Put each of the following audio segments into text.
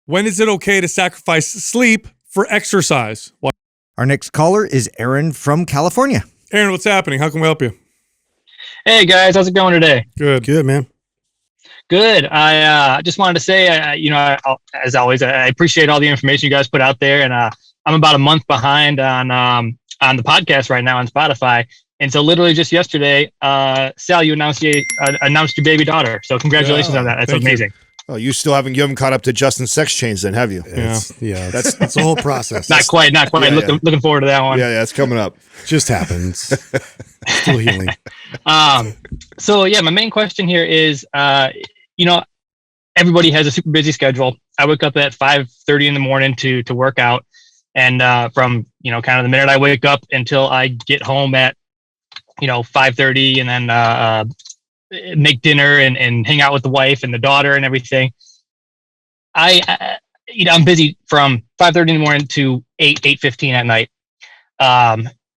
When is it okay to sacrifice sleep for exercise? Our next caller is Aaron from California. Aaron, what's happening? How can we help you? Hey guys, how's it going today? Good, man. Good. I just wanted to say, as always, I appreciate all the information you guys put out there, and I'm about a month behind on the podcast right now on Spotify. And so, literally just yesterday, Sal, you announced your baby daughter. So, congratulations on that. That's amazing. Oh, you haven't caught up to Justin's sex change then, have you? Yeah, that's a whole process. Not quite. Yeah, looking forward to that one. Yeah, it's coming up. Just happens. Still healing. So yeah, my main question here is, everybody has a super busy schedule. I wake up at 5:30 in the morning to work out, and from kind of the minute I wake up until I get home at 5:30, and then make dinner and hang out with the wife and the daughter and everything. I'm busy from 5:30 in the morning to 8:15 at night.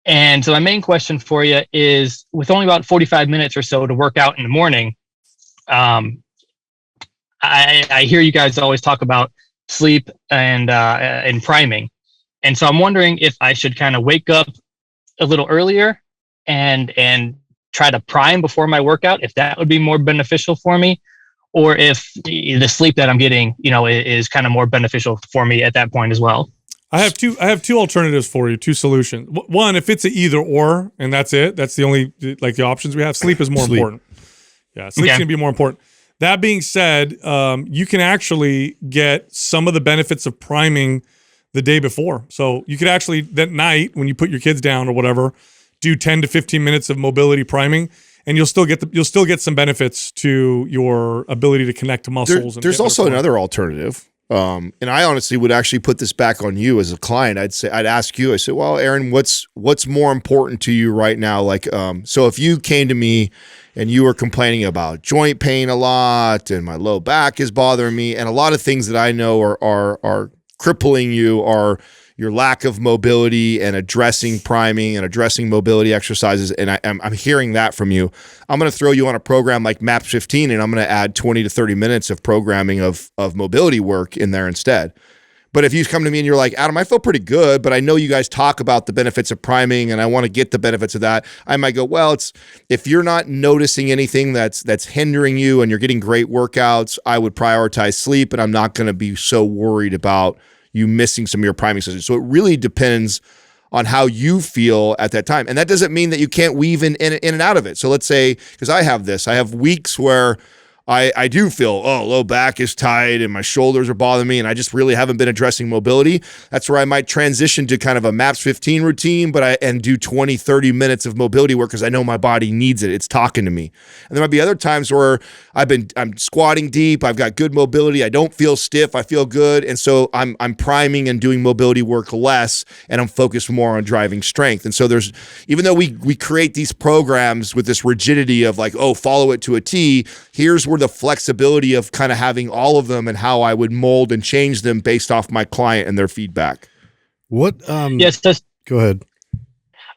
And so my main question for you is, with only about 45 minutes or so to work out in the morning, I hear you guys always talk about sleep and priming. And so I'm wondering if I should kind of wake up a little earlier and try to prime before my workout, if that would be more beneficial for me, or if the sleep that I'm getting, is kind of more beneficial for me at that point as well. I have two alternatives for you, two solutions. One, if it's an either or, and that's it, that's the only the options we have. Sleep is more important. Yeah, sleep's gonna be more important. That being said, you can actually get some of the benefits of priming the day before. So you could actually that night when you put your kids down or whatever, do 10 to 15 minutes of mobility priming, and you'll still get some benefits to your ability to connect to muscles. There's also another alternative. And I honestly would actually put this back on you as a client. I'd ask you, I said, well, Aaron, what's more important to you right now? So if you came to me and you were complaining about joint pain a lot and my low back is bothering me, and a lot of things that I know are crippling you are your lack of mobility, and addressing priming and addressing mobility exercises, and I'm hearing that from you, I'm going to throw you on a program like MAPS 15, and I'm going to add 20 to 30 minutes of programming of mobility work in there instead. But if you come to me and you're like, Adam, I feel pretty good, but I know you guys talk about the benefits of priming and I want to get the benefits of that, I might go, well, if you're not noticing anything that's hindering you and you're getting great workouts, I would prioritize sleep, and I'm not going to be so worried about you missing some of your priming sessions. So it really depends on how you feel at that time. And that doesn't mean that you can't weave in and out of it. So let's say, because I have weeks where I do feel, low back is tight and my shoulders are bothering me and I just really haven't been addressing mobility. That's where I might transition to kind of a MAPS 15 routine, and do 20, 30 minutes of mobility work because I know my body needs it. It's talking to me. And there might be other times where I'm squatting deep, I've got good mobility, I don't feel stiff, I feel good. And so I'm priming and doing mobility work less, and I'm focused more on driving strength. And so even though we create these programs with this rigidity of follow it to a T, here's where the flexibility of kind of having all of them and how I would mold and change them based off my client and their feedback. What? Yes. Go ahead.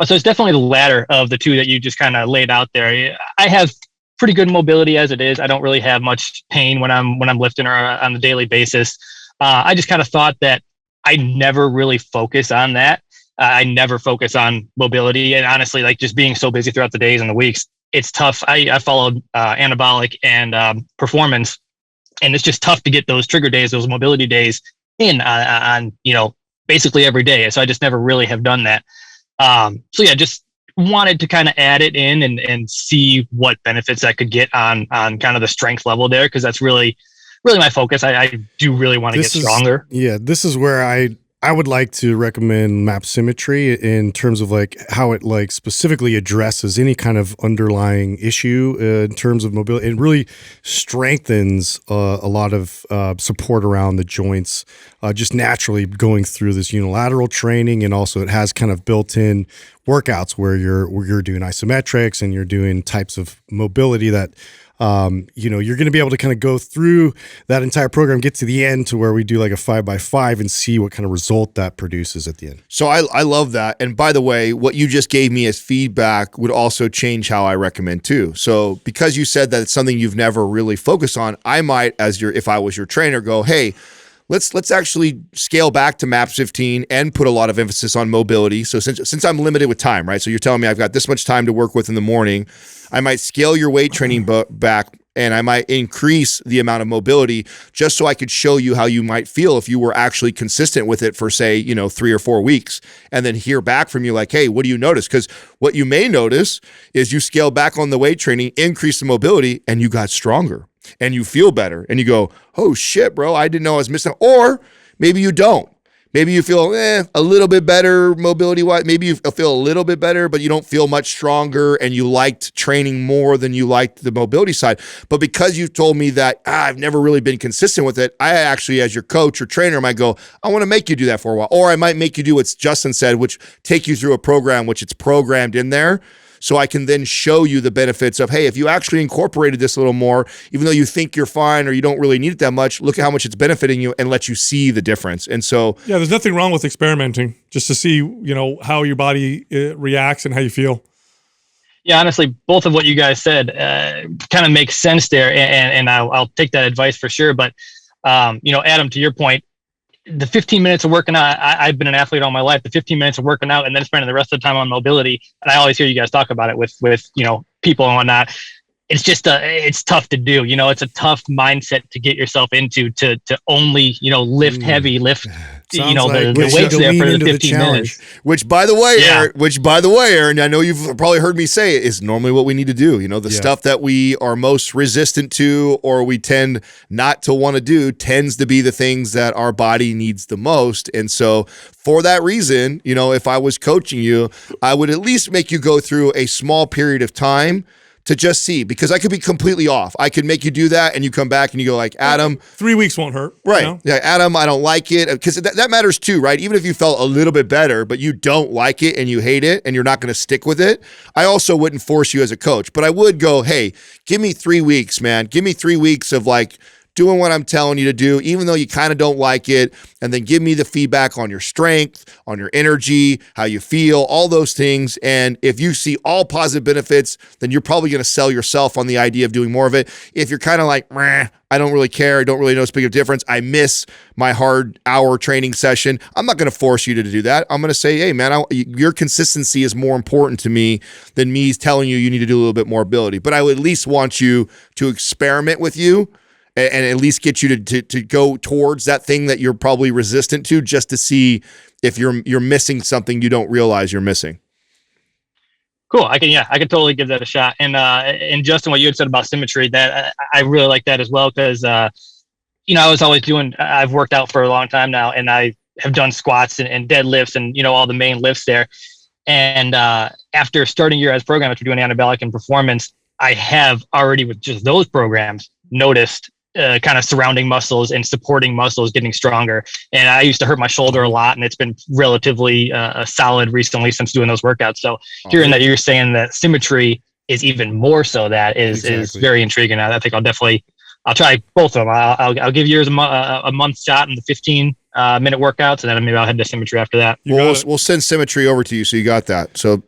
So it's definitely the latter of the two that you just kind of laid out there. I have pretty good mobility as it is. I don't really have much pain when I'm lifting or on a daily basis. I just kind of thought that I never really focus on that. I never focus on mobility, and honestly, just being so busy throughout the days and the weeks, it's tough. I followed anabolic and performance, and it's just tough to get those trigger days, those mobility days in on basically every day. So I just never really have done that. So yeah, just wanted to kind of add it in and see what benefits I could get on kind of the strength level there, because that's really my focus. I do really want to get stronger. This is where I would like to recommend MAP Symmetry in terms of how it specifically addresses any kind of underlying issue in terms of mobility. It really strengthens a lot of support around the joints, just naturally going through this unilateral training, and also it has kind of built-in workouts where you're doing isometrics and you're doing types of mobility that you're going to be able to kind of go through that entire program, get to the end to where we do a 5x5 and see what kind of result that produces at the end. So I love that. And by the way, what you just gave me as feedback would also change how I recommend too. So because you said that it's something you've never really focused on, I might, if I was your trainer, go, hey, let's actually scale back to MAPS 15 and put a lot of emphasis on mobility. So since I'm limited with time, right? So you're telling me I've got this much time to work with in the morning, I might scale your weight training back, and I might increase the amount of mobility just so I could show you how you might feel if you were actually consistent with it for, say, 3 or 4 weeks, and then hear back from you like, hey, what do you notice? Because what you may notice is you scale back on the weight training, increase the mobility, and you got stronger and you feel better. And you go, oh shit, bro, I didn't know I was missing. Or maybe you don't. Maybe you feel a little bit better mobility-wise. Maybe you feel a little bit better, but you don't feel much stronger, and you liked training more than you liked the mobility side. But because you told me that I've never really been consistent with it, I actually, as your coach or trainer, might go, I want to make you do that for a while. Or I might make you do what Justin said, which take you through a program, which it's programmed in there. So I can then show you the benefits of, hey, if you actually incorporated this a little more, even though you think you're fine or you don't really need it that much, look at how much it's benefiting you and let you see the difference. And so, yeah, there's nothing wrong with experimenting just to see, how your body reacts and how you feel. Yeah, honestly, both of what you guys said kind of makes sense there, and I'll take that advice for sure. But Adam, to your point, the 15 minutes of working out, I've been an athlete all my life. The 15 minutes of working out and then spending the rest of the time on mobility. And I always hear you guys talk about it with people and whatnot. It's just it's tough to do. It's a tough mindset to get yourself into to only, lift heavy, lift, the weights there for the 15 minutes. Which by the way, Aaron, I know you've probably heard me say it, is normally what we need to do. The stuff that we are most resistant to, or we tend not to want to do, tends to be the things that our body needs the most. And so for that reason, if I was coaching you, I would at least make you go through a small period of time to just see, because I could be completely off. I could make you do that and you come back and you go like, Adam. 3 weeks won't hurt. Right. Yeah, Adam, I don't like it. Because that matters too, right? Even if you felt a little bit better, but you don't like it and you hate it and you're not going to stick with it, I also wouldn't force you as a coach. But I would go, hey, give me 3 weeks, man. Give me 3 weeks of like doing what I'm telling you to do, even though you kind of don't like it, and then give me the feedback on your strength, on your energy, how you feel, all those things. And if you see all positive benefits, then you're probably going to sell yourself on the idea of doing more of it. If you're kind of like, I don't really care, I don't really notice a big difference, I miss my hard hour training session, I'm not going to force you to do that. I'm going to say, hey, man, your consistency is more important to me than me telling you need to do a little bit more ability. But I would at least want you to experiment with you and at least get you to go towards that thing that you're probably resistant to, just to see if you're missing something you don't realize you're missing. Cool. I can totally give that a shot. And Justin, what you had said about symmetry, that I really like that as well, because I was always I've worked out for a long time now, and I have done squats and deadlifts and all the main lifts there. And after starting your guys' program, after doing anabolic and performance, I have already, with just those programs, noticed kind of surrounding muscles and supporting muscles getting stronger. And I used to hurt my shoulder a lot, and it's been relatively solid recently since doing those workouts. So hearing that you're saying that symmetry is even more so, that is very intriguing. I think I'll try both of them. I'll give yours a month shot in the 15 minute workouts, and then maybe I'll head to symmetry after that. We'll send symmetry over to you, so you got that. So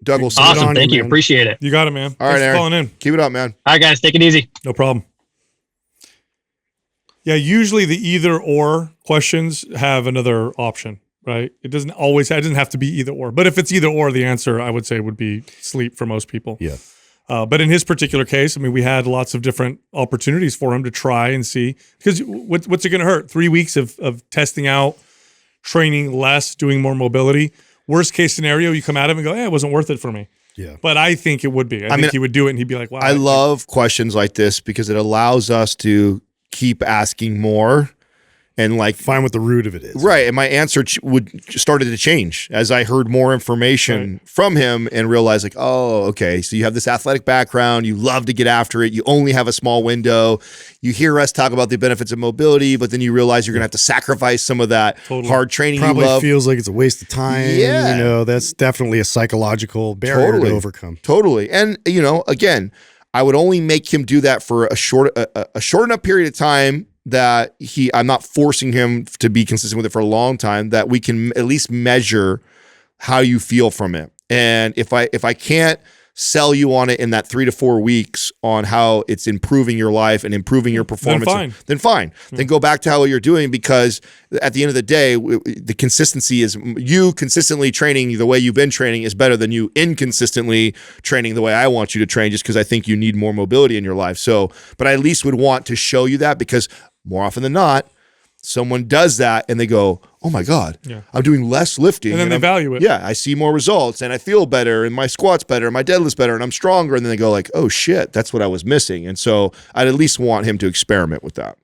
Doug will send awesome. it on. Thank you. Appreciate it. You got it, man. All right, Thanks for calling in. Keep it up, man. All right, guys, take it easy. No problem. Yeah, usually the either or questions have another option, right? It doesn't have to be either or. But if it's either or, the answer I would say would be sleep for most people. Yeah. But in his particular case, we had lots of different opportunities for him to try and see. Because what's it going to hurt? 3 weeks of testing out, training less, doing more mobility. Worst case scenario, you come at him and go, it wasn't worth it for me. Yeah. But I think it would be. I think he would do it and he'd be like, wow. I love questions like this because it allows us to keep asking more and find what the root of it is. Right. And my answer started to change as I heard more information from him and realized oh, okay. So you have this athletic background. You love to get after it. You only have a small window. You hear us talk about the benefits of mobility, but then you realize you're going to have to sacrifice some of that hard training Probably you love. Feels like it's a waste of time. Yeah. That's definitely a psychological barrier to overcome. Totally. And, again, I would only make him do that for a short enough period of time that I'm not forcing him to be consistent with it for a long time, that we can at least measure how you feel from it. And if I can't sell you on it in that 3 to 4 weeks on how it's improving your life and improving your performance, then fine. Then go back to how you're doing, because at the end of the day, the consistency is you consistently training the way you've been training is better than you inconsistently training the way I want you to train, just because I think you need more mobility in your life. So, but I at least would want to show you that, because more often than not, someone does that and they go, oh my God, I'm doing less lifting. And then they value it. Yeah, I see more results and I feel better and my squat's better and my deadlift's better and I'm stronger. And then they go like, oh shit, that's what I was missing. And so I'd at least want him to experiment with that.